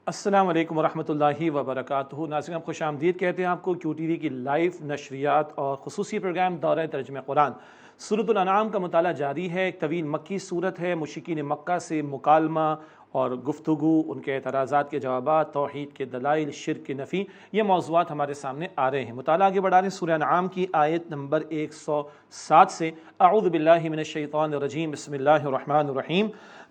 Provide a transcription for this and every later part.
السلام علیکم ورحمۃ اللہ وبرکاتہ۔ ناظرین، آپ خوش آمدید کہتے ہیں آپ کو کیو ٹی وی کی لائیو نشریات اور خصوصی پروگرام دورہ ترجمہ قرآن سورۃ الانعام کا مطالعہ جاری ہے۔ ایک طویل مکی صورت ہے، مشرکین مکہ سے مکالمہ اور گفتگو، ان کے اعتراضات کے جوابات، توحید کے دلائل، شرک کی نفی، یہ موضوعات ہمارے سامنے آ رہے ہیں۔ مطالعہ آگے بڑھا رہے ہیں سورہ انعام کی آیت نمبر 107 سے۔ اعوذ باللہ من الشیطان الرجیم، بسم اللہ الرحمن الرحیم۔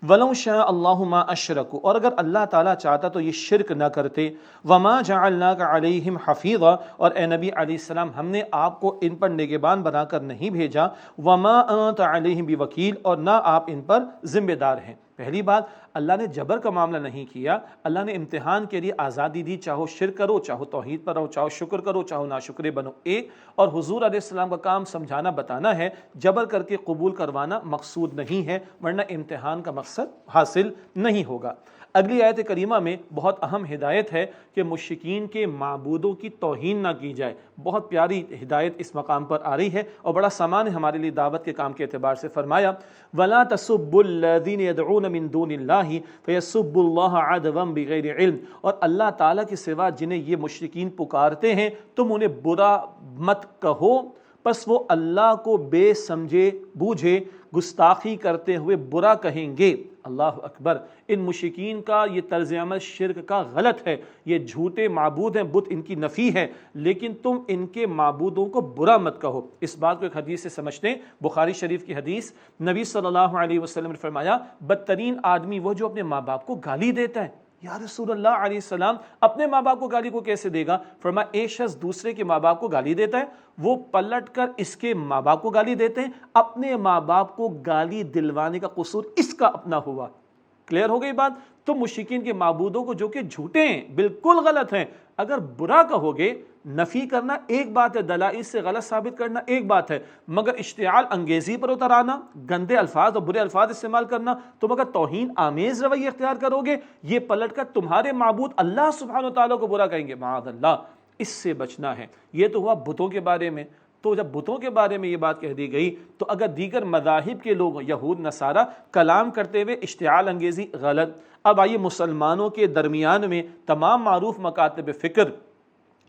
وَلَوْ شَاءَ اللَّهُ مَا أَشْرَكُوا، اور اگر اللہ تعالیٰ چاہتا تو یہ شرک نہ کرتے۔ وَمَا جَعَلْنَاكَ عَلَيْهِمْ حَفِيظًا، اور اے نبی علیہ السلام ہم نے آپ کو ان پر نگہبان بنا کر نہیں بھیجا۔ وَمَا أَنْتَ عَلَيْهِمْ بِوَكِيلٍ، اور نہ آپ ان پر ذمہ دار ہیں۔ پہلی بات، اللہ نے جبر کا معاملہ نہیں کیا، اللہ نے امتحان کے لیے آزادی دی، چاہو شرک کرو، چاہو توحید پر رہو، چاہو شکر کرو، چاہو ناشکرے بنو، ایک۔ اور حضور علیہ السلام کا کام سمجھانا بتانا ہے، جبر کر کے قبول کروانا مقصود نہیں ہے، ورنہ امتحان کا مقصد حاصل نہیں ہوگا۔ اگلی آیت کریمہ میں بہت اہم ہدایت ہے کہ مشرکین کے معبودوں کی توہین نہ کی جائے۔ بہت پیاری ہدایت اس مقام پر آ رہی ہے اور بڑا سامان ہے ہمارے لیے دعوت کے کام کے اعتبار سے۔ فرمایا وَلَا تَسُبُّوا الَّذِينَ يَدْعُونَ مِن دُونِ اللَّهِ فَيَسُبُّوا اللَّهَ عَدْوًا بِغَيْرِ علم، اور اللہ تعالیٰ کے سوا جنہیں یہ مشرکین پکارتے ہیں تم انہیں برا مت کہو، پس وہ اللہ کو بے سمجھے بوجھے گستاخی کرتے ہوئے برا کہیں گے۔ اللہ اکبر، ان مشرکین کا یہ طرز عمل شرک کا غلط ہے، یہ جھوٹے معبود ہیں، بت ان کی نفی ہے، لیکن تم ان کے معبودوں کو برا مت کہو۔ اس بات کو ایک حدیث سے سمجھتے ہیں، بخاری شریف کی حدیث، نبی صلی اللہ علیہ وسلم نے فرمایا بدترین آدمی وہ جو اپنے ماں باپ کو گالی دیتا ہے۔ یا رسول اللہ علیہ السلام، اپنے ماں باپ کو گالی کو کیسے دے گا؟ فرمایا ایک شخص دوسرے کے ماں باپ کو گالی دیتا ہے، وہ پلٹ کر اس کے ماں باپ کو گالی دیتے ہیں، اپنے ماں باپ کو گالی دلوانے کا قصور اس کا اپنا ہوا۔ کلیئر ہو گئی بات؟ تو مشرکین کے معبودوں کو جو کہ جھوٹے ہیں، بالکل غلط ہیں، اگر برا کہو گے، نفی کرنا ایک بات ہے، دلائل سے غلط ثابت کرنا ایک بات ہے، مگر اشتعال انگیزی پر اتر آنا، گندے الفاظ اور برے الفاظ استعمال کرنا، تم اگر توہین آمیز رویہ اختیار کرو گے، یہ پلٹ کر تمہارے معبود اللہ سبحانہ و تعالیٰ کو برا کہیں گے، معاذ اللہ۔ اس سے بچنا ہے۔ یہ تو ہوا بتوں کے بارے میں۔ تو جب بتوں کے بارے میں یہ بات کہہ دی گئی تو اگر دیگر مذاہب کے لوگ، یہود نصارہ، کلام کرتے ہوئے اشتعال انگیزی غلط۔ اب آئیے مسلمانوں کے درمیان میں تمام معروف مکاتب فکر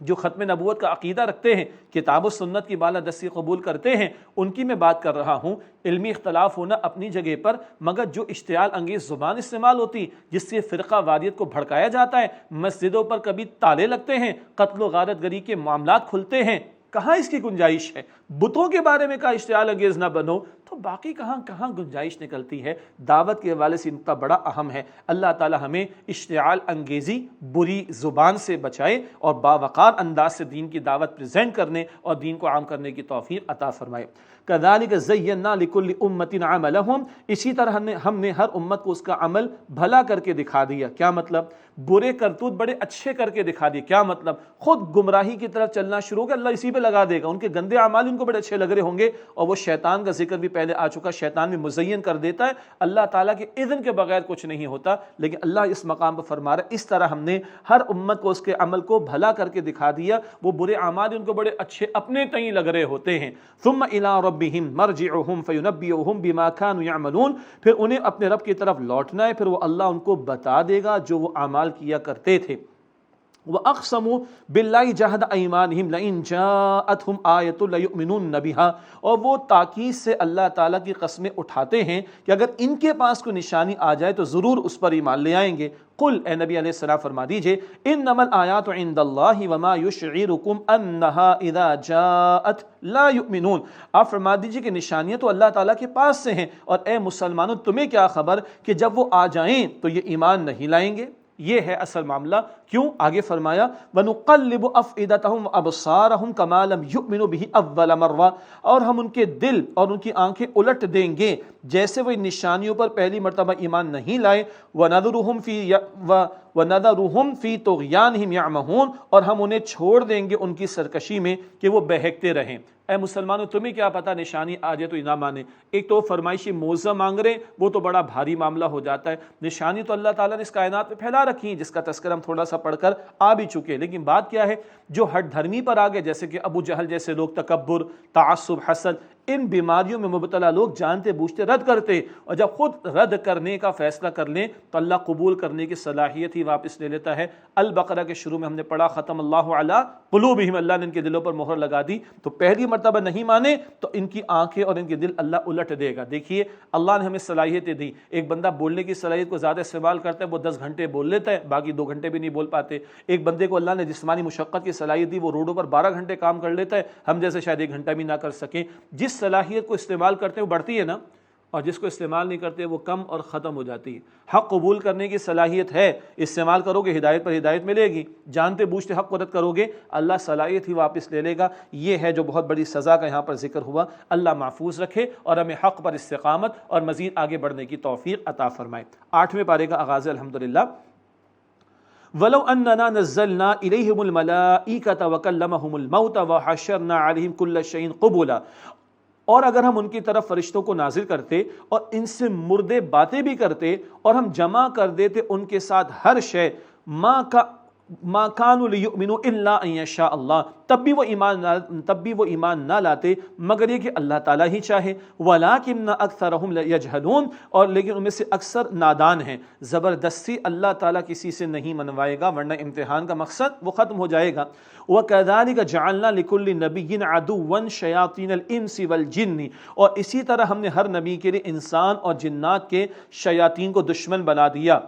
جو ختم نبوت کا عقیدہ رکھتے ہیں، کتاب و سنت کی بالادستی قبول کرتے ہیں، ان کی میں بات کر رہا ہوں۔ علمی اختلاف ہونا اپنی جگہ پر، مگر جو اشتعال انگیز زبان استعمال ہوتی جس سے فرقہ واریت کو بھڑکایا جاتا ہے، مسجدوں پر کبھی تالے لگتے ہیں، قتل و غارت گری کے معاملات کھلتے ہیں، کہاں اس کی گنجائش ہے؟ بتوں کے بارے میں کہا اشتعال انگیز نہ بنو، تو باقی کہاں گنجائش نکلتی ہے؟ دعوت کے حوالے سے نقطہ بڑا اہم ہے۔ اللہ تعالی ہمیں اشتعال انگیزی، بری زبان سے بچائے اور باوقار انداز سے دین کی دعوت پریزنٹ کرنے اور دین کو عام کرنے کی توفیق عطا فرمائے۔ كَذَلِكَ زَيَّنَّا لِكُلِّ أُمَّةٍ عَمَلَهُمْ، اسی طرح ہم نے ہر امت کو اس کا عمل بھلا کر کے دکھا دیا۔ کیا مطلب؟ برے کرتوت بڑے اچھے کر کے دکھا دیے۔ کیا مطلب؟ خود گمراہی کی طرف چلنا شروع ہو گیا، اللہ اسی پہ لگا دے گا۔ ان کے گندے اعمال ان کو بڑے اچھے لگ رہے ہوں گے، اور وہ شیطان کا ذکر بھی پہلے آ چکا، شیطان بھی مزین کر دیتا ہے، اللہ تعالیٰ کے اذن کے بغیر کچھ نہیں ہوتا۔ لیکن اللہ اس مقام پر فرما رہا ہے اس طرح ہم نے ہر امت کو اس کے عمل کو بھلا کر کے دکھا دیا، وہ برے اعمال ان کو بڑے اچھے اپنے تئیں لگ رہے ہوتے ہیں۔ ثم الى ربهم مرجعهم فينبئهم بما كانوا يعملون، پھر انہیں اپنے رب کی طرف لوٹنا ہے، پھر وہ اللہ ان کو بتا دے گا جو وہ اعمال کیا کرتے تھے۔ وَأَقْسَمُوا بِاللَّهِ جَهْدَ أَيْمَانِهِمْ لَئِن جَاءَتْهُمْ آيَةٌ لَيُؤْمِنُنَّ بِهَا، اور وہ تاکید سے اللہ تعالیٰ کی قسمیں اٹھاتے ہیں کہ اگر ان کے پاس کوئی نشانی آ جائے تو ضرور اس پر ایمان لے آئیں گے۔ قل، اے نبی علیہ السلام فرما دیجئے، انما الآیات عند اللہ وما یشعرکم انہا اذا جاءت لا یؤمنون، آپ فرما دیجئے کہ نشانیاں تو اللہ تعالیٰ کے پاس سے ہیں، اور اے مسلمانوں تمہیں کیا خبر کہ جب وہ آ جائیں تو یہ ایمان نہیں لائیں گے۔ یہ ہے اصل معاملہ۔ کیوں؟ آگے فرمایا وَنُقَلِّبُ أَفْئِدَتَهُمْ وَأَبْصَارَهُمْ كَمَا لَمْ يُؤْمِنُوا بِهِ أَوَّلَ مَرَّةٍ، اور ہم ان کے دل اور ان کی آنکھیں الٹ دیں گے جیسے وہ ان نشانیوں پر پہلی مرتبہ ایمان نہیں لائے۔ وَنَذَرُهُمْ فِي طُغْيَانِهِمْ يَعْمَهُونَ، اور ہم انہیں چھوڑ دیں گے ان کی سرکشی میں کہ وہ بہکتے رہیں۔ اے مسلمانوں تمہیں کیا پتہ نشانی آ جائے تو نہ مانے؟ ایک تو فرمائشی موزہ مانگ رہے، وہ تو بڑا بھاری معاملہ ہو جاتا ہے۔ نشانی تو اللہ تعالیٰ نے اس کائنات میں پھیلا رکھی ہیں، جس کا تذکرہ ہم تھوڑا سا پڑھ کر آ بھی چکے، لیکن بات کیا ہے جو ہٹ دھرمی پر آ گئے، جیسے کہ ابو جہل جیسے لوگ، تکبر، تعصب، حسد، ان بیماریوں میں مبتلا لوگ جانتے بوجھتے رد کرتے، اور جب خود رد کرنے کا فیصلہ کر لیں تو اللہ قبول کرنے کی صلاحیت ہی واپس لے لیتا ہے۔ البقرہ کے شروع میں ہم نے پڑھا ختم اللہ علی قلوبہم، اللہ نے ان کے دلوں پر مہر لگا دی، تو پہلی مرتبہ نہیں مانے تو ان کی آنکھیں اور ان کے دل اللہ الٹ دے گا۔ دیکھیے اللہ نے ہمیں صلاحیتیں دی، ایک بندہ بولنے کی صلاحیت کو زیادہ استعمال کرتا ہے، وہ 10 گھنٹے بول لیتا ہے، باقی 2 گھنٹے بھی نہیں بول پاتے۔ ایک بندے کو اللہ نے جسمانی مشقت کی صلاحیت دی، وہ روڈوں پر 12 گھنٹے کام کر لیتا ہے، ہم جیسے شاید 1 گھنٹہ بھی نہ کر سکیں۔ جس صلاحیت کو استعمال کرتے ہیں وہ بڑھتی ہے نا، اور جس کو استعمال نہیں کرتے وہ کم اور ختم ہو جاتی ہے۔ حق قبول کرنے کی صلاحیت ہے، استعمال کرو گے ہدایت پر ہدایت ملے گی، جانتے بوجھتے حق کو رد کرو گے اللہ صلاحیت ہی واپس لے لے گا۔ یہ ہے جو بہت بڑی سزا کا یہاں پر ذکر ہوا۔ اللہ محفوظ رکھے اور ہمیں حق پر استقامت اور مزید آگے بڑھنے کی توفیق عطا فرمائے۔ 8ویں پارے کا آغاز ہے الحمدللہ۔ وَلَوْ أَنَّنَا نَزَّلْنَا إِلَيْهِمُ الْمَلَائِكَةَ وَكَلَّمَهُمُ الْمَوْتَ وَحَشَرْنَا عَلَيْهِمْ كُلَّ شَيْءٍ قُبُلًا، اور اگر ہم ان کی طرف فرشتوں کو نازل کرتے اور ان سے مردے باتیں بھی کرتے اور ہم جمع کر دیتے ان کے ساتھ ہر شے، ما كانوا ليؤمنوا الا ان يشاء اللہ، تب بھی وہ ایمان نہ لاتے مگر یہ کہ اللہ تعالیٰ ہی چاہے۔ ولكن اکثرهم يجهلون، اور لیکن ان میں سے اکثر نادان ہیں۔ زبردستی اللہ تعالیٰ کسی سے نہیں منوائے گا، ورنہ امتحان کا مقصد وہ ختم ہو جائے گا۔ وَكَذَلِكَ جَعَلْنَا لِكُلِّ نَبِيٍّ عَدُوًّا شَيَاطِينَ الْإِنسِ وَالْجِنِّ، اور اسی طرح ہم نے ہر نبی کے لیے انسان اور جنات کے شیاطین کو دشمن بنا دیا۔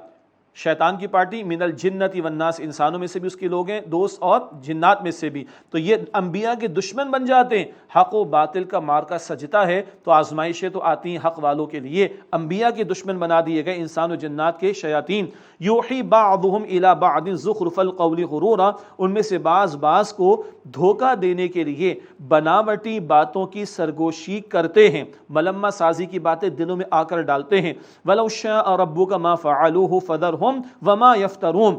شیطان کی پارٹی من الجنت والناس، انسانوں میں سے بھی اس کے لوگ ہیں دوست اور جنات میں سے بھی، تو یہ انبیاء کے دشمن بن جاتے ہیں۔ حق و باطل کا مارکا سجتا ہے تو آزمائشیں تو آتی ہیں حق والوں کے لیے، انبیاء کے دشمن بنا دیے گئے انسان و جنات کے شیاطین۔ یوحی بعضهم الی بعض زخرف القول غرورا، ان میں سے بعض کو دھوکہ دینے کے لیے بناوٹی باتوں کی سرگوشی کرتے ہیں، ملمہ سازی کی باتیں دلوں میں آ کر ڈالتے ہیں۔ ولو شاء ربک ما فعلوه فذرهم وما یفترون،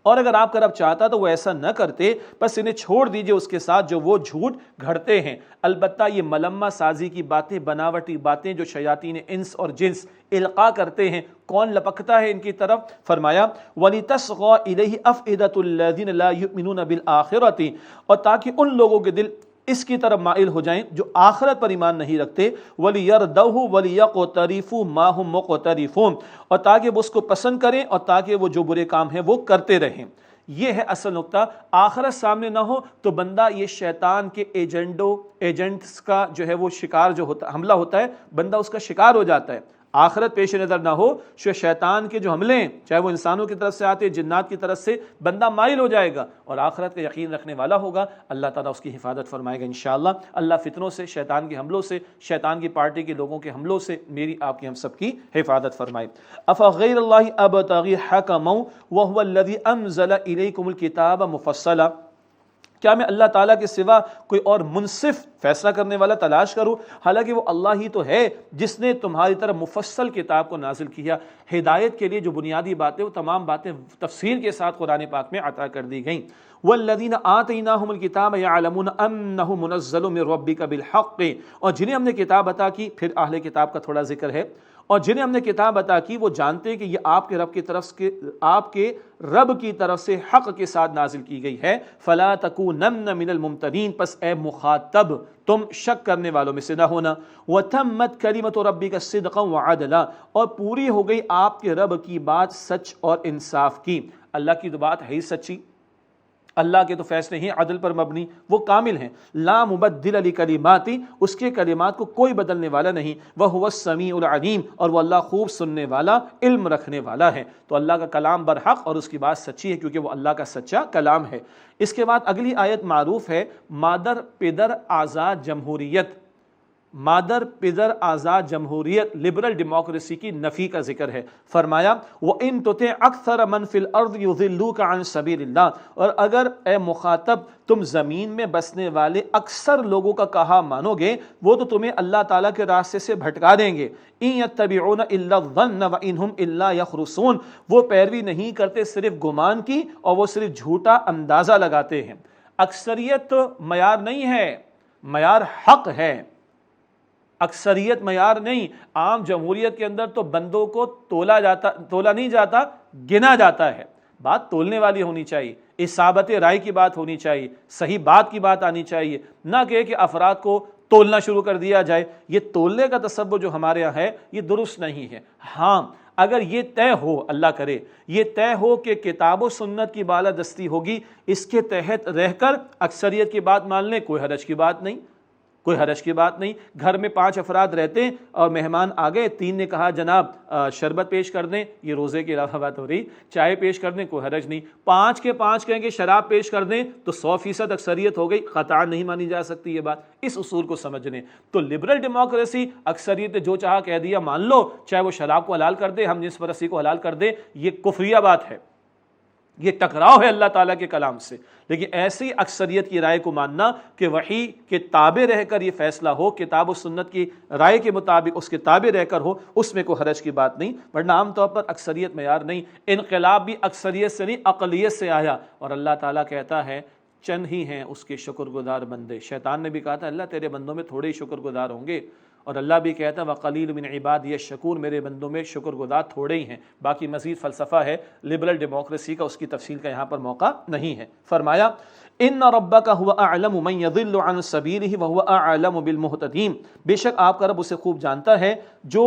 اور اگر آپ کا رب چاہتا تو وہ ایسا نہ کرتے، بس انہیں چھوڑ دیجئے اس کے ساتھ جو وہ جھوٹ گھڑتے ہیں۔ البتہ یہ ملمہ سازی کی باتیں، بناوٹی باتیں جو شیاطین انس اور جنس القاء کرتے ہیں، کون لپکتا ہے ان کی طرف؟ فرمایا وَلِتَصْغَى إِلَيْهِ أَفْئِدَةُ الَّذِينَ لَا يُؤْمِنُونَ بِالْآخِرَةِ، اور تاکہ ان لوگوں کے دل اس کی طرف مائل ہو جائیں جو آخرت پر ایمان نہیں رکھتے۔ وَلِيَرْضَوْهُ وَلِيَقْتَرِفُوا مَا هُمْ مُقْتَرِفُونَ، اور تاکہ وہ اس کو پسند کریں اور تاکہ وہ جو برے کام ہیں وہ کرتے رہیں۔ یہ ہے اصل نقطہ۔ آخرت سامنے نہ ہو تو بندہ یہ شیطان کے ایجنٹس کا جو ہے وہ شکار جو ہوتا حملہ ہوتا ہے، بندہ اس کا شکار ہو جاتا ہے۔ آخرت پیش نظر نہ ہو، شیطان کے جو حملے ہیں چاہے وہ انسانوں کی طرف سے آتے جنات کی طرف سے، بندہ مائل ہو جائے گا اور آخرت کا یقین رکھنے والا ہوگا، اللہ تعالیٰ اس کی حفاظت فرمائے گا انشاءاللہ۔ اللہ فتنوں سے، شیطان کے حملوں سے، شیطان کی پارٹی کے لوگوں کے حملوں سے میری آپ کی ہم سب کی حفاظت فرمائے۔ افغیر اللہ ابتغی حکما وہو الذی انزل الیکم الکتاب مفصلا، کیا میں اللہ تعالیٰ کے سوا کوئی اور منصف فیصلہ کرنے والا تلاش کروں، حالانکہ وہ اللہ ہی تو ہے جس نے تمہاری طرف مفصل کتاب کو نازل کیا۔ ہدایت کے لیے جو بنیادی باتیں وہ تمام باتیں تفصیل کے ساتھ قرآن پاک میں عطا کر دی گئیں۔ والذین آتیناہم الکتاب یعلمون انہ منزل من ربک بالحق، اور جنہیں ہم نے کتاب عطا کی، پھر اہل کتاب کا تھوڑا ذکر ہے، اور جنہیں ہم نے کتاب عطا کی وہ جانتے ہیں کہ یہ آپ کے رب کی طرف سے، آپ کے رب کی طرف سے حق کے ساتھ نازل کی گئی ہے۔ فلا تکونن من الممترین، پس اے مخاطب تم شک کرنے والوں میں سے نہ ہونا۔ وتمت کلمۃ ربک صدقا وعدلا، اور پوری ہو گئی آپ کے رب کی بات سچ اور انصاف کی۔ اللہ کی تو بات ہے ہی سچی، اللہ کے تو فیصلے ہیں عدل پر مبنی، وہ کامل ہیں۔ لا مبدل لکلماتی، اس کے کلمات کو کوئی بدلنے والا نہیں۔ وہو السمیع العلیم، اور وہ اللہ خوب سننے والا، علم رکھنے والا ہے۔ تو اللہ کا کلام برحق اور اس کی بات سچی ہے کیونکہ وہ اللہ کا سچا کلام ہے۔ اس کے بعد اگلی آیت معروف ہے مادر پدر آزاد جمہوریت، مادر پدر آزاد جمہوریت، لبرل ڈیموکریسی کی نفی کا ذکر ہے۔ فرمایا وَإِن تُطِعْ أَكْثَرَ مَنْ فِي الْأَرْضِ يُضِلُّوكَ عَنْ سَبِيلِ اللَّهِ، اور اگر اے مخاطب تم زمین میں بسنے والے اکثر لوگوں کا کہا مانو گے وہ تو تمہیں اللہ تعالیٰ کے راستے سے بھٹکا دیں گے۔ إِن يَتَّبِعُونَ إِلَّا الظَّنَّ وَإِنْ هُمْ إِلَّا يَخْرُصُونَ، وہ پیروی نہیں کرتے صرف گمان کی اور وہ صرف جھوٹا اندازہ لگاتے ہیں۔ اکثریت معیار نہیں ہے، معیار حق ہے، اکثریت معیار نہیں۔ عام جمہوریت کے اندر تو بندوں کو تولا نہیں جاتا، گنا جاتا ہے۔ بات تولنے والی ہونی چاہیے، اصابت رائے کی بات ہونی چاہیے، صحیح بات کی بات آنی چاہیے، نہ کہ افراد کو تولنا شروع کر دیا جائے۔ یہ تولنے کا تصور جو ہمارے یہاں ہے یہ درست نہیں ہے۔ ہاں اگر یہ طے ہو، اللہ کرے یہ طے ہو کہ کتاب و سنت کی بالادستی ہوگی، اس کے تحت رہ کر اکثریت کی بات مان لیں، کوئی حرج کی بات نہیں، کوئی حرج کی بات نہیں۔ گھر میں 5 افراد رہتے ہیں اور مہمان آ گئے، 3 نے کہا جناب شربت پیش کر دیں، یہ روزے کے علاوہ بات ہو رہی، چائے پیش کر دیں، کوئی حرج نہیں۔ 5 کے 5 کہیں گے شراب پیش کر دیں تو 100% اکثریت ہو گئی، قطعا نہیں مانی جا سکتی یہ بات۔ اس اصول کو سمجھنے تو لبرل ڈیموکریسی اکثریت نے جو چاہا کہہ دیا مان لو، چاہے وہ شراب کو حلال کر دے، ہم جنس پرستی کو حلال کر دے، یہ کفریہ بات ہے، یہ ٹکراؤ ہے اللہ تعالیٰ کے کلام سے۔ لیکن ایسی اکثریت کی رائے کو ماننا کہ وحی کے تابع رہ کر یہ فیصلہ ہو، کتاب و سنت کی رائے کے مطابق اس کے تابع رہ کر ہو، اس میں کوئی حرج کی بات نہیں، ورنہ عام طور پر اکثریت معیار نہیں۔ انقلاب بھی اکثریت سے نہیں اقلیت سے آیا، اور اللہ تعالیٰ کہتا ہے چند ہی ہیں اس کے شکر گزار بندے۔ شیطان نے بھی کہا تھا اللہ تیرے بندوں میں تھوڑے ہی شکر گزار ہوں گے، اور اللہ بھی کہتا ہے وَقَلِيلٌ مِّنْ عِبَادِيَ الشَّكُورُ، میرے بندوں میں شکر گزار تھوڑے ہی ہیں۔ باقی مزید فلسفہ ہے لبرل ڈیموکریسی کا، اس کی تفصیل کا یہاں پر موقع نہیں ہے۔ فرمایا إِنَّ رَبَّكَ هُوَ أَعْلَمُ مَن يَضِلُّ عَن سَبِيلِهِ وَهُوَ أَعْلَمُ بِالْمُهْتَدِينَ، بے شک آپ کا رب اسے خوب جانتا ہے جو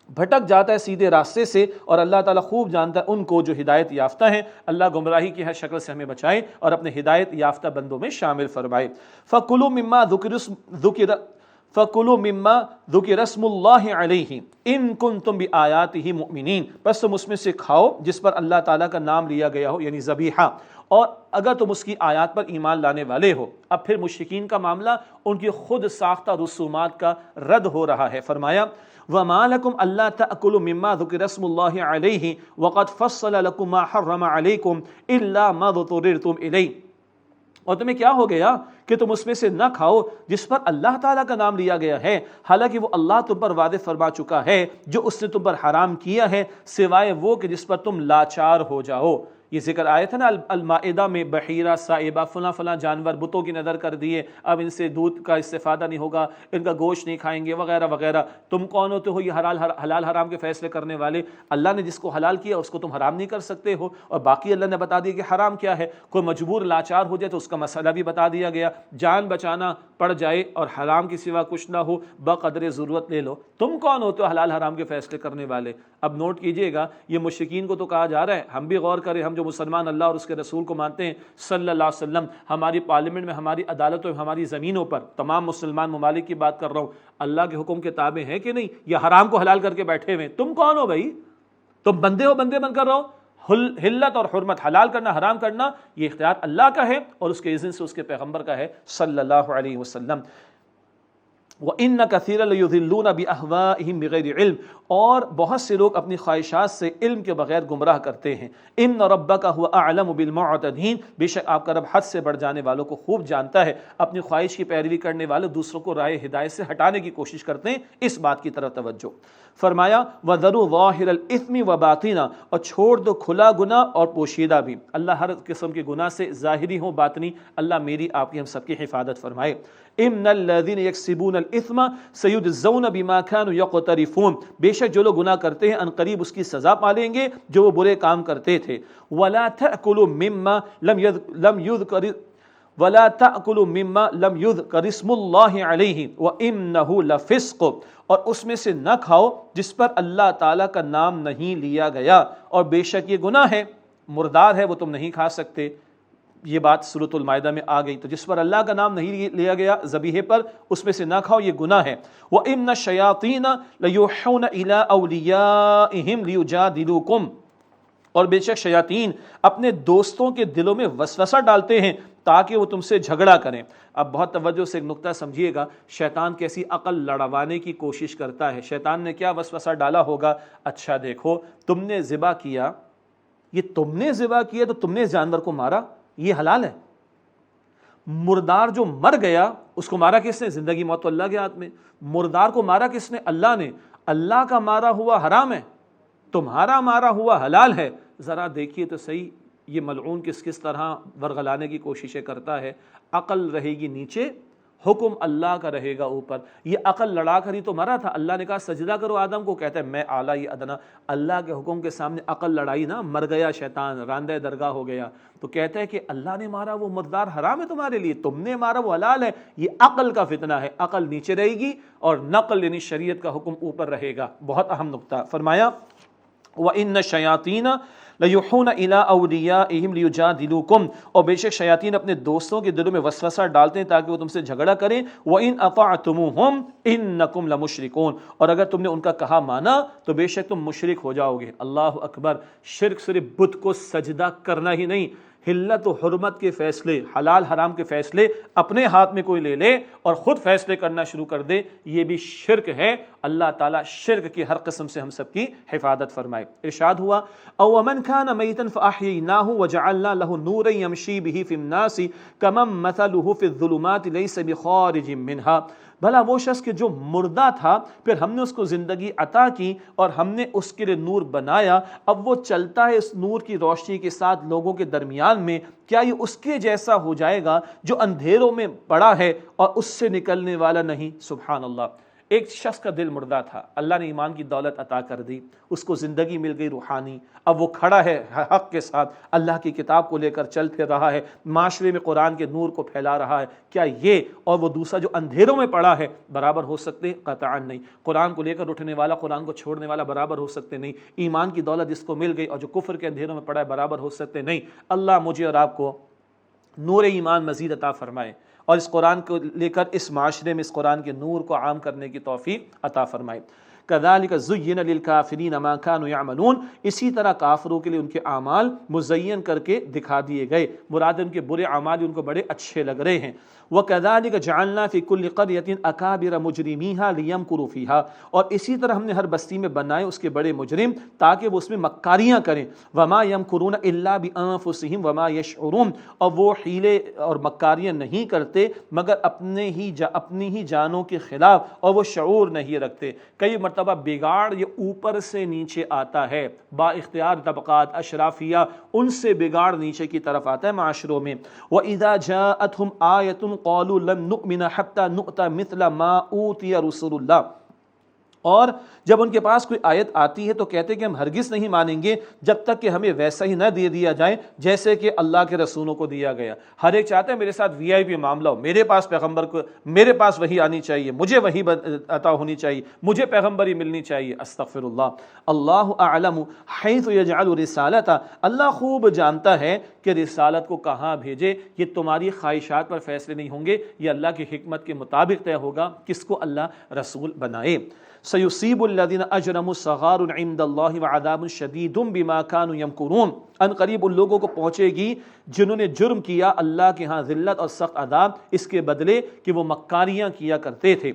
بھٹک جاتا ہے سیدھے راستے سے، اور اللہ تعالیٰ خوب جانتا ہے ان کو جو ہدایت یافتہ ہیں۔ اللہ گمراہی کی ہر شکل سے ہمیں بچائے اور اپنے ہدایت یافتہ بندوں میں شامل فرمائے۔ فَكُلُوا مِمَّا فَكُلُوا مِمَّا ذُكِرَ اسْمُ اللَّهِ عَلَيْهِ إِن كُنتُم بِآيَاتِهِ مُؤْمِنِينَ، پس تم اس میں سے کھاؤ جس پر اللہ تعالیٰ کا نام لیا گیا ہو، یعنی ذبیحہ، اور اگر تم اس کی آیات پر ایمان لانے والے ہو۔ اب پھر مشرکین کا معاملہ ان کی خود ساختہ رسومات کا رد ہو رہا ہے۔ فرمایا وَمَا لَكُمْ أَلَّا تَأْكُلُوا مِمَّا ذُكِرَ اسْمُ اللَّهِ عَلَيْهِ وَقَدْ فَصَّلَ لَكُم مَّا حَرَّمَ عَلَيْكُمْ إِلَّا مَا اضْطُرِرْتُمْ إِلَيْهِ، اور تمہیں کیا ہو گیا کہ تم اس میں سے نہ کھاؤ جس پر اللہ تعالیٰ کا نام لیا گیا ہے، حالانکہ وہ اللہ تم پر وعدے فرما چکا ہے جو اس نے تم پر حرام کیا ہے، سوائے وہ کہ جس پر تم لاچار ہو جاؤ۔ یہ ذکر آیا تھا نا المائدہ میں، بحیرہ، سائبہ، فلاں فلاں جانور بتوں کی نظر کر دیے، اب ان سے دودھ کا استفادہ نہیں ہوگا، ان کا گوشت نہیں کھائیں گے وغیرہ وغیرہ۔ تم کون ہوتے ہو یہ حلال حرام کے فیصلے کرنے والے؟ اللہ نے جس کو حلال کیا اس کو تم حرام نہیں کر سکتے ہو، اور باقی اللہ نے بتا دیا کہ حرام کیا ہے۔ کوئی مجبور لاچار ہو جائے تو اس کا مسئلہ بھی بتا دیا گیا، جان بچانا پڑ جائے اور حرام کے سوا کچھ نہ ہو، بقدر ضرورت لے لو۔ تم کون ہوتے ہو حلال حرام کے فیصلے کرنے والے؟ اب نوٹ کیجئے گا، یہ مشرکین کو تو کہا جا رہا ہے، ہم بھی غور کریں، ہم جو مسلمان اللہ اور اس کے رسول کو مانتے ہیں صلی اللہ علیہ وسلم، ہماری پارلیمنٹ میں، ہماری عدالتوں میں، ہماری زمینوں پر، تمام مسلمان ممالک کی بات کر رہا ہوں، اللہ کے حکم کے تابع ہیں کہ نہیں؟ یا حرام کو حلال کر کے بیٹھے ہوئے؟ تم کون ہو بھائی؟ تم بندے ہو، بندے بن کر رہو۔ حلت اور حرمت، حلال کرنا حرام کرنا، یہ اختیار اللہ کا ہے اور اس کے اذن سے اس کے پیغمبر کا ہے صلی اللہ علیہ وسلم۔ وَإِنَّ كَثِيرًا لَيُضِلُّونَ بِأَهْوَائِهِمْ بِغَيْرِ علم، اور بہت سے لوگ اپنی خواہشات سے علم کے بغیر گمراہ کرتے ہیں۔ إِنَّ رَبَّكَ هُوَ أَعْلَمُ بِالْمُعْتَدِينَ، بے شک آپ کا رب حد سے بڑھ جانے والوں کو خوب جانتا ہے۔ اپنی خواہش کی پیروی کرنے والے دوسروں کو راہ ہدایت سے ہٹانے کی کوشش کرتے ہیں، اس بات کی طرف توجہ۔ فرمایا وَذَرُوا ظَاهِرَ الْإِثْمِ وَبَاطِنَهُ، اور چھوڑ دو کھلا گناہ اور پوشیدہ بھی۔ اللہ ہر قسم کے گناہ سے، ظاہری ہو باطنی، اللہ میری آپ کی ہم سب کی حفاظت فرمائے۔ إِنَّ الَّذِينَ يَكْسِبُونَ الْإِثْمَ سَيُجْزَوْنَ بِمَا كَانُوا يَقْتَرِفُونَ، بے شک جو لوگ گناہ کرتے ہیں ان قریب اس کی سزا پالیں گے جو وہ برے کام کرتے تھے۔ وَلَا تَأْكُلُوا مِمَّا لَمْ يُذْكَرِ اسْمُ اللَّهِ عَلَيْهِ وَإِنَّهُ لَفِسْقٌ، اور اس میں سے نہ کھاؤ جس پر اللہ تعالیٰ کا نام نہیں لیا گیا، اور بے شک یہ گناہ ہے۔ مردار ہے وہ تم نہیں کھا سکتے، یہ بات سورۃ المائدہ میں آ گئی، تو جس پر اللہ کا نام نہیں لیا گیا ذبیحے پر، اس میں سے نہ کھاؤ، یہ گناہ ہے۔ وَإِنَّ الشَّيَاطِينَ لَيُوحُونَ إِلَىٰ أَوْلِيَائِهِمْ لِيُجَادِلُوكُمْ، اور بے شک شیاطین اپنے دوستوں کے دلوں میں وسوسہ ڈالتے ہیں تاکہ وہ تم سے جھگڑا کریں۔ اب بہت توجہ سے ایک نقطہ سمجھیے گا، شیطان کیسی عقل لڑوانے کی کوشش کرتا ہے۔ شیطان نے کیا وسوسہ ڈالا ہوگا؟ اچھا دیکھو، تم نے ذبح کیا، یہ تم نے ذبح کیا تو تم نے اس جانور کو مارا، یہ حلال ہے۔ مردار جو مر گیا اس کو مارا کس نے؟ زندگی موت تو اللہ کے ہاتھ میں۔ مردار کو مارا کس نے؟ اللہ نے۔ اللہ کا مارا ہوا حرام ہے، تمہارا مارا ہوا حلال ہے۔ ذرا دیکھیے تو صحیح، یہ ملعون کس طرح ورغلانے کی کوششیں کرتا ہے۔ عقل رہے گی نیچے حکم اللہ کا رہے گا اوپر. یہ عقل لڑا کر ہی تو مرا تھا. اللہ نے کہا سجدہ کرو آدم کو, کہتا ہے میں اعلیٰ یہ ادنا. اللہ کے حکم کے سامنے عقل لڑائی نا, مر گیا شیطان, راندہ درگاہ ہو گیا. تو کہتا ہے کہ اللہ نے مارا وہ مردار حرام ہے تمہارے لیے, تم نے مارا وہ حلال ہے. یہ عقل کا فتنہ ہے. عقل نیچے رہے گی اور نقل یعنی شریعت کا حکم اوپر رہے گا. بہت اہم نقطہ فرمایا وَإِنَّ الشَّيَاطِينَ لَيُوحُونَ إِلَىٰ أَوْلِيَائِهِمْ لِيُجَادِلُوكُمْ, اور بے شک شیاطین اپنے دوستوں کے دلوں میں وسوسہ ڈالتے ہیں تاکہ وہ تم سے جھگڑا کریں. وَإِنْ أَطَعْتُمُوهُمْ إِنَّكُمْ لَمُشْرِكُونَ, اور اگر تم نے ان کا کہا مانا تو بے شک تم مشرک ہو جاؤ گے. اللہ اکبر. شرک صرف بت کو سجدہ کرنا ہی نہیں, حلت و حرمت کے فیصلے, حلال حرام کے فیصلے اپنے ہاتھ میں کوئی لے لے اور خود فیصلے کرنا شروع کر دے, یہ بھی شرک ہے. اللہ تعالیٰ شرک کی ہر قسم سے ہم سب کی حفاظت فرمائے. ارشاد ہوا او من كان ميتا فاحييناه وجعلنا له نورا يمشي به في الناس كمن مثله في الظلمات ليس بخارج منها, بھلا وہ شخص کہ جو مردہ تھا پھر ہم نے اس کو زندگی عطا کی اور ہم نے اس کے لیے نور بنایا, اب وہ چلتا ہے اس نور کی روشنی کے ساتھ لوگوں کے درمیان میں, کیا یہ اس کے جیسا ہو جائے گا جو اندھیروں میں پڑا ہے اور اس سے نکلنے والا نہیں. سبحان اللہ. ایک شخص کا دل مردہ تھا, اللہ نے ایمان کی دولت عطا کر دی, اس کو زندگی مل گئی روحانی, اب وہ کھڑا ہے حق کے ساتھ, اللہ کی کتاب کو لے کر چل پھر رہا ہے, معاشرے میں قرآن کے نور کو پھیلا رہا ہے. کیا یہ اور وہ دوسرا جو اندھیروں میں پڑا ہے برابر ہو سکتے؟ قطعاً نہیں. قرآن کو لے کر اٹھنے والا قرآن کو چھوڑنے والا برابر ہو سکتے نہیں. ایمان کی دولت جس کو مل گئی اور جو کفر کے اندھیروں میں پڑا ہے برابر ہو سکتے نہیں. اللہ مجھے اور آپ کو نور ایمان مزید عطا فرمائے اور اس قرآن کو لے کر اس معاشرے میں اس قرآن کے نور کو عام کرنے کی توفیق عطا فرمائے. كذلك زين للكافرين ما كانوا يعملون, اسی طرح کافروں کے لیے ان کے اعمال مزین کر کے دکھا دیے گئے, مراد ان کے برے اعمال ان کو بڑے اچھے لگ رہے ہیں. وكذلك جعلنا في كل قرية أكابر مجرميها ليمكروا فيها, اور اسی طرح ہم نے ہر بستی میں بنائے اس کے بڑے مجرم تاکہ وہ اس میں مکاریاں کریں. وما يمكرون إلا بأنفسهم وما يشعرون, اور وہ حیلے اور مکاریاں نہیں کرتے مگر اپنی ہی جانوں کے خلاف, اور وہ شعور نہیں رکھتے. کئی مرتبہ بگاڑ یہ اوپر سے نیچے آتا ہے, با اختیار طبقات اشرافیہ ان سے بگاڑ نیچے کی طرف آتا ہے معاشروں میں. وَإِذَا جَاءَتْهُمْ آيَةٌ قَالُوا لَن نُؤْمِنَ حَتَّى نُؤْتَ مِثْلَ مَا أُوتِيَ رُسُلُ اللَّهِ, اور جب ان کے پاس کوئی آیت آتی ہے تو کہتے ہیں کہ ہم ہرگز نہیں مانیں گے جب تک کہ ہمیں ویسا ہی نہ دے دیا جائے جیسے کہ اللہ کے رسولوں کو دیا گیا. ہر ایک چاہتا ہے میرے ساتھ وی آئی پی معاملہ ہو, میرے پاس پیغمبر کو, میرے پاس وحی آنی چاہیے, مجھے وحی عطا ہونی چاہیے, مجھے پیغمبری ملنی چاہیے. استغفر اللہ. اللہ اعلم حیث یجعل رسالتہ, اللہ خوب جانتا ہے کہ رسالت کو کہاں بھیجے. یہ تمہاری خواہشات پر فیصلے نہیں ہوں گے, یہ اللہ کی حکمت کے مطابق طے ہوگا کس کو اللہ رسول بنائے. سیصیب الذین اجرموا صغار عند اللہ وعذاب شدید بما كانوا یمکرون, ان قریب ان لوگوں کو پہنچے گی جنہوں نے جرم کیا اللہ کے ہاں ذلت اور سخت عذاب اس کے بدلے کہ وہ مکاریاں کیا کرتے تھے.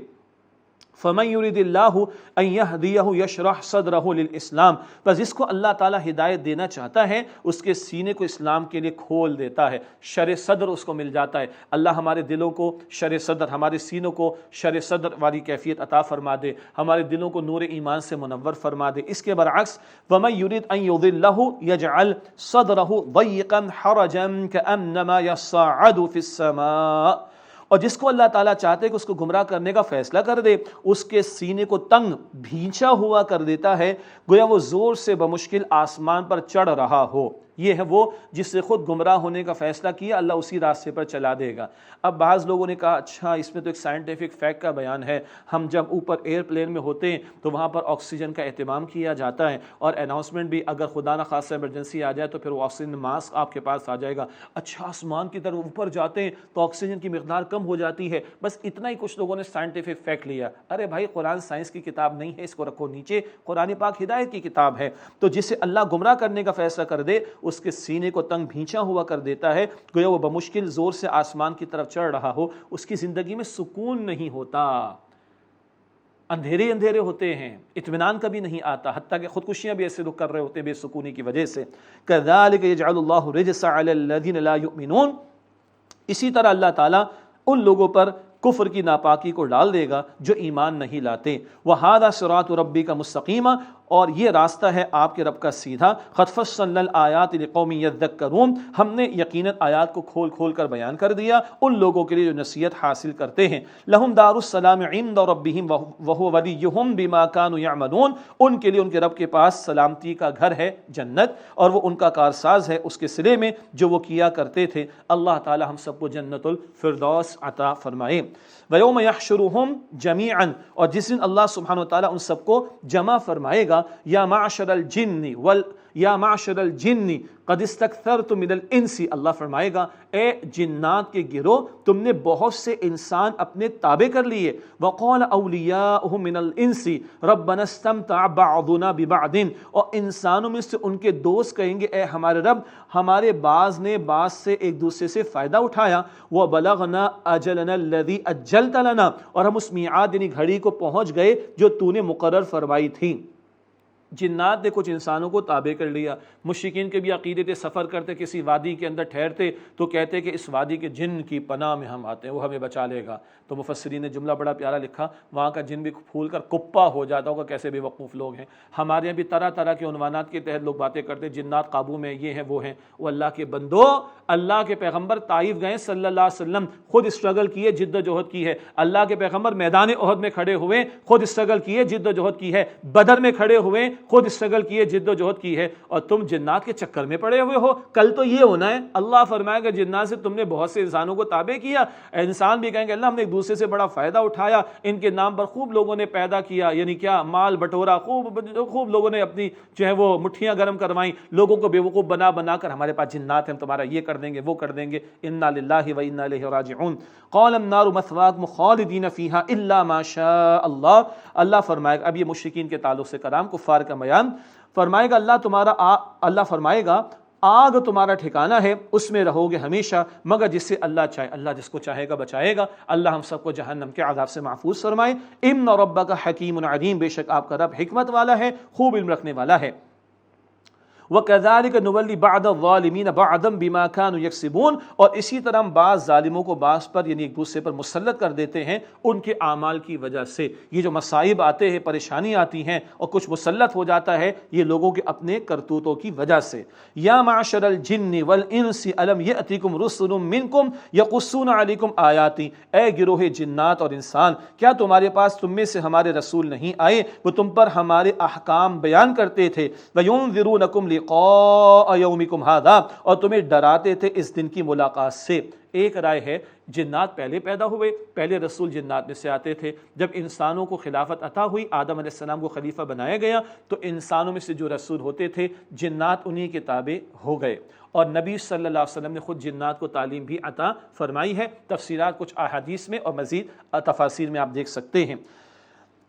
فَمَن يُرِدِ اللَّهُ أَن يَهْدِيَهُ يَشْرَحْ صَدْرَهُ لِلْإِسْلَامِ, بس جس کو اللہ تعالیٰ ہدایت دینا چاہتا ہے اس کے سینے کو اسلام کے لیے کھول دیتا ہے, شرع صدر اس کو مل جاتا ہے. اللہ ہمارے دلوں کو شرع صدر, ہمارے سینوں کو شرع صدر والی کیفیت عطا فرما دے, ہمارے دلوں کو نور ایمان سے منور فرما دے. اس کے برعکس وَمَن يُرِدْ أَن يُضِلَّهُ يَجْعَلْ صَدْرَهُ ضَيِّقًا حَرَجًا كَأَنَّمَا يَصَّعَّدُ فِي السَّمَاءِ, اور جس کو اللہ تعالیٰ چاہتے کہ اس کو گمراہ کرنے کا فیصلہ کر دے اس کے سینے کو تنگ بھینچا ہوا کر دیتا ہے گویا وہ زور سے بمشکل آسمان پر چڑھ رہا ہو. یہ ہے وہ جس نے خود گمراہ ہونے کا فیصلہ کیا, اللہ اسی راستے پر چلا دے گا. اب بعض لوگوں نے کہا اچھا اس میں تو ایک سائنٹیفک فیکٹ کا بیان ہے, ہم جب اوپر ایئر پلین میں ہوتے ہیں تو وہاں پر آکسیجن کا اہتمام کیا جاتا ہے اور اناؤنسمنٹ بھی اگر خدا نہ خاصہ ایمرجنسی آ جائے تو پھر وہ آکسیجن ماسک آپ کے پاس آ جائے گا. اچھا آسمان کی طرف اوپر جاتے ہیں تو آکسیجن کی مقدار کم ہو جاتی ہے, بس اتنا ہی کچھ لوگوں نے سائنٹیفک فیکٹ لیا. ارے بھائی قرآن سائنس کی کتاب نہیں ہے, اس کو رکھو نیچے, قرآن پاک ہدایت کی کتاب ہے. تو جسے اللہ گمراہ کرنے کا فیصلہ کر دے اس کے سینے کو تنگ بھینچا ہوا کر دیتا ہے گویا وہ بمشکل زور سے آسمان کی طرف چڑھ رہا ہو, اس کی زندگی میں سکون نہیں ہوتا, اندھیرے اندھیرے ہوتے ہیں, اطمینان کبھی نہیں آتا, حتیٰ کہ خودکشیاں بھی ایسے لوگ کر رہے ہوتے ہیں بے سکونی کی وجہ سے. كَذَلِكَ يَجْعَلُ اللَّهُ الرِّجْسَ عَلَى الَّذِينَ لَا يُؤْمِنُونَ, اسی طرح اللہ تعالیٰ ان لوگوں پر کفر کی ناپاکی کو ڈال دے گا جو ایمان نہیں لاتے. وَهَذَا صِرَاطُ رَبِّكَ مُسْتَقِيمًا, اور یہ راستہ ہے آپ کے رب کا سیدھا. قد فصلنا الآیات لقوم یذکرون، ہم نے یقیناً آیات کو کھول کھول کر بیان کر دیا ان لوگوں کے لیے جو نصیحت حاصل کرتے ہیں. لہم دار السلام عند ربہم وہو ولیہم بما کانوا یعملون، ان کے لیے ان کے رب کے پاس سلامتی کا گھر ہے جنت، اور وہ ان کا کارساز ہے اس کے صلے میں جو وہ کیا کرتے تھے. اللہ تعالی ہم سب کو جنت الفردوس عطا فرمائے. وَيَوْمَ يَحْشُرُهُمْ جَمِيعًا، اور جس دن اللہ سبحانہ وتعالی ان سب کو جمع فرمائے گا. یا معشر الجن قد استکثرتم من الانس، اللہ فرمائے گا اے جنات کے گروہ تم نے بہت سے انسان اپنے تابع کر لیے. وقال اولیاؤہم من الانس ربنا استمتع بعضنا ببعض، اور انسانوں میں سے ان کے دوست کہیں گے اے ہمارے رب ہمارے بعض نے بعض سے ایک دوسرے سے فائدہ اٹھایا. وبلغنا اجلنا الذی اجلت لنا، اور ہم اس میعاد یعنی گھڑی کو پہنچ گئے جو تو نے مقرر فرمائی تھی. جنات نے کچھ انسانوں کو تابع کر لیا. مشرکین کے بھی عقیدے تھے، سفر کرتے کسی وادی کے اندر ٹھہرتے تو کہتے کہ اس وادی کے جن کی پناہ میں ہم آتے ہیں، وہ ہمیں بچا لے گا. تو مفسرین نے جملہ بڑا پیارا لکھا، وہاں کا جن بھی پھول کر کپا ہو جاتا ہوگا. کیسے بے وقوف لوگ ہیں. ہمارے یہاں بھی طرح طرح کے عنوانات کے تحت لوگ باتیں کرتے جنات قابو میں، یہ ہیں وہ ہیں. وہ اللہ کے بندو، اللہ کے پیغمبر طائف گئے صلی اللہ علیہ وسلم، خود اسٹرگل کیے، جد و جہد کی ہے. اللہ کے پیغمبر میدان احد میں کھڑے ہوئے، خود اسٹرگل کیے، جد و جہد کی ہے. بدر میں کھڑے ہوئے، خود اسٹرگل کیے، جد و جہد کی ہے. اور تم جنات کے چکر میں پڑے ہوئے ہو. کل تو یہ ہونا ہے، اللہ فرمائے گا جنات سے تم نے بہت سے انسانوں کو تابع کیا. انسان بھی کہیں گے اللہ ہم نے ایک دوسرے سے بڑا فائدہ اٹھایا، ان کے نام پر خوب لوگوں نے پیدا کیا، یعنی کیا مال بٹورا، خوب لوگوں نے اپنی جو ہے وہ مٹھیاں گرم کروائیں، لوگوں کو بیوقوف بنا بنا کر ہمارے پاس جنات ہیں، ہم تمہارا یہ کر دیں گے وہ کر دیں گے. انا للہ و انا الیہ راجعون. قال النار مثواکم خالدین فیہا الا ما شاء اللہ. اللہ فرمائے گا، اب یہ مشرکین کے تعلق سے کلام، کفار کا بیان. فرمائے گا اللہ فرمائے گا آگ تمہارا ٹھکانہ ہے، اس میں رہو گے ہمیشہ مگر جس سے اللہ چاہے. اللہ جس کو چاہے گا بچائے گا. اللہ ہم سب کو جہنم کے عذاب سے محفوظ فرمائے. ان ربک حکیم علیم، بے شک آپ کا رب حکمت والا ہے، خوب علم رکھنے والا ہے. وَكَذَلِكَ نُوَلِّ بَعْضَ الظَّالِمِينَ بَعْضًا بِمَا كَانُوا يَكْسِبُونَ، اور اسی طرح ہم بعض ظالموں کو بعض پر یعنی ایک دوسرے پر مسلط کر دیتے ہیں ان کے اعمال کی وجہ سے. یہ جو مصائب آتے ہیں، پریشانی آتی ہیں اور کچھ مسلط ہو جاتا ہے، یہ لوگوں کے اپنے کرتوتوں کی وجہ سے. یا معشر الجن والانس الم یأتکم رسل منکم یقصون علیکم آیاتی، اے گروہ جنات اور انسان کیا تمہارے پاس تم میں سے ہمارے رسول نہیں آئے، وہ تم پر ہمارے احکام بیان کرتے تھے. وَيُنذِرُونَكُمْ لقاء یومکم ھذا، اور تمہیں ڈراتے تھے اس دن کی ملاقات سے. ایک رائے ہے جنات پہلے پیدا ہوئے، پہلے رسول جنات میں سے آتے تھے. جب انسانوں کو خلافت عطا ہوئی، آدم علیہ السلام کو خلیفہ بنایا گیا، تو انسانوں میں سے جو رسول ہوتے تھے جنات انہی کے تابع ہو گئے. اور نبی صلی اللہ علیہ وسلم نے خود جنات کو تعلیم بھی عطا فرمائی ہے. تفسیرات کچھ احادیث میں اور مزید تفاسیر میں آپ دیکھ سکتے ہیں.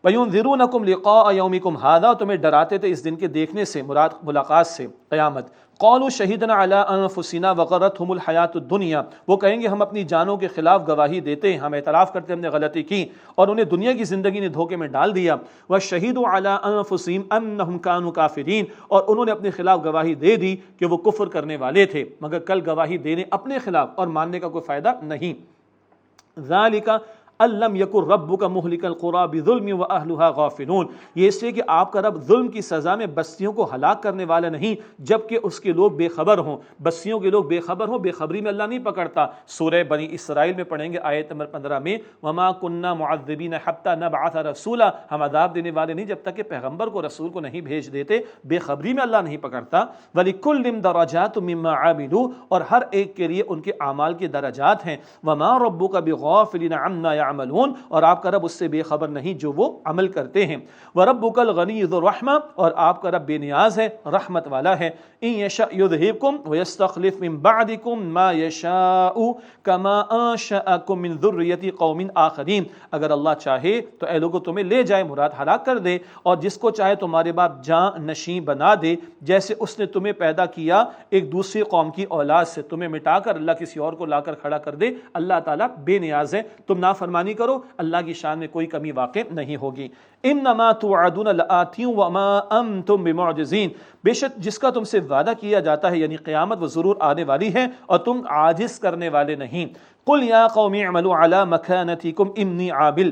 وَيُنذِرُونَكُمْ لِقَاءَ يَوْمِكُمْ هَذَا، تمہیں ڈراتے تھے اس دن کے دیکھنے سے، مراد ملاقات سے، قیامت. قَالُوا شَهِدْنَا عَلَىٰ أَنفُسِنَا وَغَرَّتْهُمُ الْحَيَاةُ الدُّنْيَا، وہ کہیں گے ہم اپنی جانوں کے خلاف گواہی دیتے ہیں، ہم اعتراف کرتے ہیں ہم نے غلطی کی اور انہیں دنیا کی زندگی نے دھوکے میں ڈال دیا. وَشَهِدُوا عَلَىٰ أَنفُسِهِمْ أَنَّهُمْ كَانُوا كَافِرِينَ، اور انہوں نے اپنے خلاف گواہی دے دی کہ وہ کفر کرنے والے تھے، مگر کل گواہی دینے اپنے خلاف اور ماننے کا کوئی فائدہ نہیں. ذَلِكَ الم یکن ربک مہلک القری بظلم واہلها غافلون، یہ اس لیے کہ آپ کا رب ظلم کی سزا میں بستیوں کو ہلاک کرنے والا نہیں جبکہ اس کے لوگ بے خبر ہوں. بستیوں کے لوگ بے خبر ہوں، بے خبری میں اللہ نہیں پکڑتا. سورہ بنی اسرائیل میں پڑھیں گے آیت نمبر 15 میں، وما كنا معذبین حتی نبعث رسولا، ہم عذاب دینے والے نہیں جب تک کہ پیغمبر کو رسول کو نہیں بھیج دیتے. بے خبری میں اللہ نہیں پکڑتا. وَلِكُلٍّ دَرَجَاتٌ مِّمَّا عَمِلُوا، اور ہر ایک کے لیے ان کے اعمال کے درجات ہیں. وما ربک بغافل عما يعملون، اور آپ کا رب اس سے بے خبر نہیں جو وہ عمل کرتے ہیں. وَرَبُّكَ الْغَنِيُّ ذُو الرَّحْمَةِ، اور آپ کا رب بے نیاز ہے، رحمت والا ہے. إِن يَشَأْ يُذْهِبْكُمْ وَيَسْتَخْلِفْ مِن بَعْدِكُمْ مَا يَشَاءُ كَمَا أَنشَأَكُم مِّن ذُرِّيَّةِ قَوْمٍ آخَرِينَ، اگر اللہ چاہے تو اے لوگوں تمہیں لے جائے، مراد ہلاک کر دے، اور جس کو چاہے تمہارے باپ جاں نشیں بنا دے، جیسے اس نے تمہیں پیدا کیا ایک دوسری قوم کی اولاد سے، تمہیں مٹا کر اللہ کسی اور کو لا کر کھڑا کر دے. اللہ تعالیٰ بے نیاز ہے. تم نافرمانی کرو، اللہ کی شان میں کوئی کمی واقع نہیں ہوگی. انما توعدون لآتی وما انتم بمعجزین، بے شک جس کا تم سے وعدہ کیا جاتا ہے یعنی قیامت، وہ ضرور آنے والی ہے اور تم عاجز کرنے والے نہیں. قل یا قوم اعملوا علی مکانتکم انی عامل،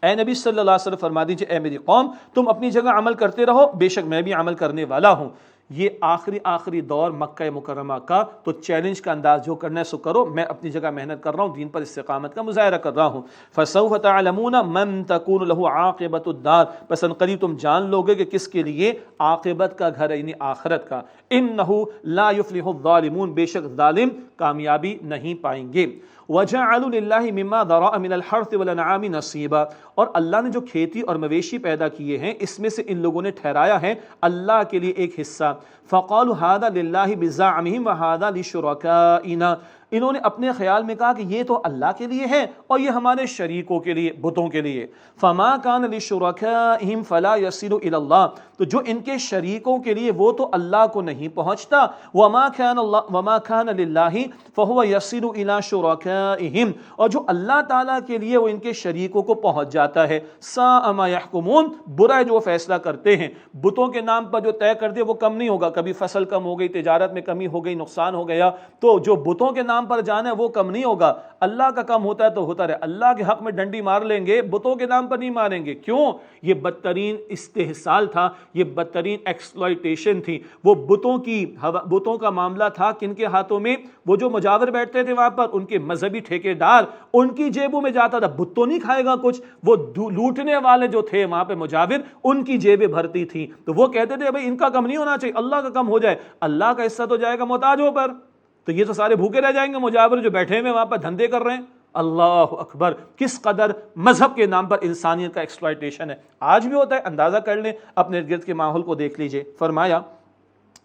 اے نبی صلی اللہ علیہ وسلم فرما دیجئے اے میری قوم تم اپنی جگہ عمل کرتے رہو، بے شک میں بھی عمل کرنے والا ہوں۔ یہ آخری دور مکہ مکرمہ کا، تو چیلنج کا انداز جو کرنا ہے سو کرو، میں اپنی جگہ محنت کر رہا ہوں، دین پر استقامت کا مظاہرہ کر رہا ہوں۔ فَسَوْفَ تَعْلَمُونَ مَن تَكُونُ لَهُ عَاقِبَةُ الدَّارِ، پس عنقریب تم جان لوگے کہ کس کے لیے عاقبت کا گھر ہے، یعنی آخرت کا۔ إِنَّهُ لَا يُفْلِحُ الظَّالِمُونَ، بے شک ظالم کامیابی نہیں پائیں گے۔ وَجَعَلُوا لِلَّهِ مِمَّا ذَرَأَ مِنَ الْحَرْثِ وَالْأَنْعَامِ نَصِيبًا، اور اللہ نے جو کھیتی اور مویشی پیدا کیے ہیں اس میں سے ان لوگوں نے ٹھہرایا ہے اللہ کے لیے ایک حصہ۔ فَقَالُوا هَذَا لِلَّهِ بِزَعْمِهِمْ وَهَذَا لِشُرَكَائِنَا، انہوں نے اپنے خیال میں کہا کہ یہ تو اللہ کے لیے ہے اور یہ ہمارے شریکوں کے لیے، بتوں کے لیے۔ فَمَا كَانَ لِشُرَكَائِهِمْ فَلَا يَصِلُ إِلَى اللَّهِ، تو جو ان کے شریکوں کے لیے وہ تو اللہ کو نہیں پہنچتا۔ وَمَا كَانَ لِلَّهِ فَهُوَ يَصِلُ إِلَى شُرَكَائِهِمْ، اور جو اللہ تعالیٰ کے لیے وہ ان کے شریکوں کو پہنچ جاتا ہے۔ سَاءَ مَا يَحْكُمُونَ، برا ہے جو وہ فیصلہ کرتے ہیں۔ بتوں کے نام پر جو طے کر دے وہ کم نہیں ہوگا، کبھی فصل کم ہو گئی، تجارت میں کمی ہو گئی، نقصان ہو گیا، تو جو بتوں کے نام پر جانا ہے وہ کم نہیں ہوگا۔ اللہ کا کم ہوتا ہے تو ہوتا رہے، اللہ کے حق میں ڈنڈی مار لیں گے، بتوں کے نام پر نہیں ماریں گے۔ کیوں؟ یہ بدترین استحصال تھا، یہ بدترین ایکسپلائٹیشن تھی۔ وہ بتوں کا معاملہ تھا کن کے ہاتھوں میں؟ وہ جو مجاور بیٹھتے تھے وہاں پر، ان کے مذہبی ٹھیکیدار، ان کی جیبوں میں جاتا تھا۔ بت تو نہیں کھائے گا کچھ، وہ لوٹنے والے جو تھے وہاں پہ مجاور، ان کی جیبیں بھرتی تھیں۔ تو وہ کہتے تھے بھائی ان کا کم نہیں ہونا چاہیے، اللہ کا کم ہو جائے، اللہ کا حصہ تو جائے گا محتاجوں پر، تو یہ تو سارے بھوکے رہ جائیں گے مجاور جو بیٹھے ہوئے وہاں پر دھندے کر رہے ہیں۔ اللہ اکبر، کس قدر مذہب کے نام پر انسانیت کا ایکسپلائٹیشن ہے۔ آج بھی ہوتا ہے، اندازہ کر لیں، اپنے ارد گرد کے ماحول کو دیکھ لیجئے۔ فرمایا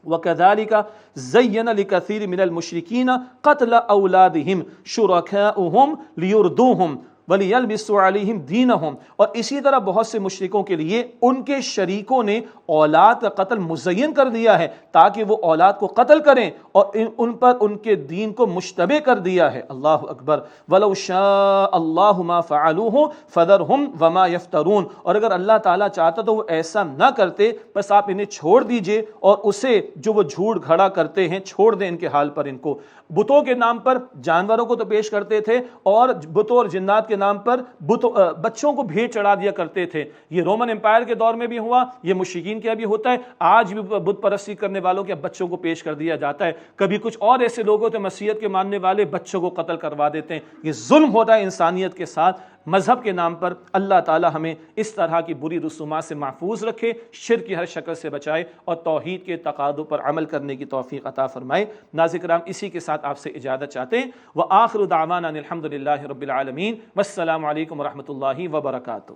وَكَذَلِكَ زَيَّنَ لِكَثِيرٍ مِنَ الْمُشْرِكِينَ قَتْلَ أَوْلَادِهِمْ شُرَكَاؤُهُمْ لِيُرْدُوهُمْ وَلِيَلْبِسُوا عَلَيْهِمْ دِينَهُمْ، اور اسی طرح بہت سے مشرکوں کے لیے ان کے شریکوں نے اولاد کا قتل مزین کر دیا ہے تاکہ وہ اولاد کو قتل کریں اور ان پر ان کے دین کو مشتبہ کر دیا ہے۔ اللہ اکبر۔ وَلَوْ شَاءَ اللَّهُ مَا فَعَلُوهُ فَذَرْهُمْ وَمَا يَفْتَرُونَ، اور اگر اللہ تعالیٰ چاہتا تو وہ ایسا نہ کرتے، بس آپ انہیں چھوڑ دیجئے اور اسے جو وہ جھوٹ گھڑا کرتے ہیں چھوڑ دیں ان کے حال پر۔ ان کو بتوں کے نام پر جانوروں کو تو پیش کرتے تھے، اور بتوں اور جنات کے نام پر بچوں کو بھیٹ چڑھا دیا کرتے تھے۔ یہ رومن امپائر کے دور میں بھی ہوا، یہ مشرکین کے بھی ہوتا ہے، آج بھی بت پرستی کرنے والوں کے بچوں کو پیش کر دیا جاتا ہے۔ کبھی کچھ اور ایسے لوگ ہوتے ہیں مسیحیت کے ماننے والے، بچوں کو قتل کروا دیتے ہیں۔ یہ ظلم ہوتا ہے انسانیت کے ساتھ مذہب کے نام پر۔ اللہ تعالی ہمیں اس طرح کی بری رسومات سے محفوظ رکھے، شرک کی ہر شکل سے بچائے، اور توحید کے تقاضوں پر عمل کرنے کی توفیق عطا فرمائے۔ ناظرین کرام، اسی کے ساتھ آپ سے اجازت چاہتے ہیں۔ وآخر دعوانا الحمد للہ رب العالمین، والسلام علیکم ورحمۃ اللہ وبرکاتہ۔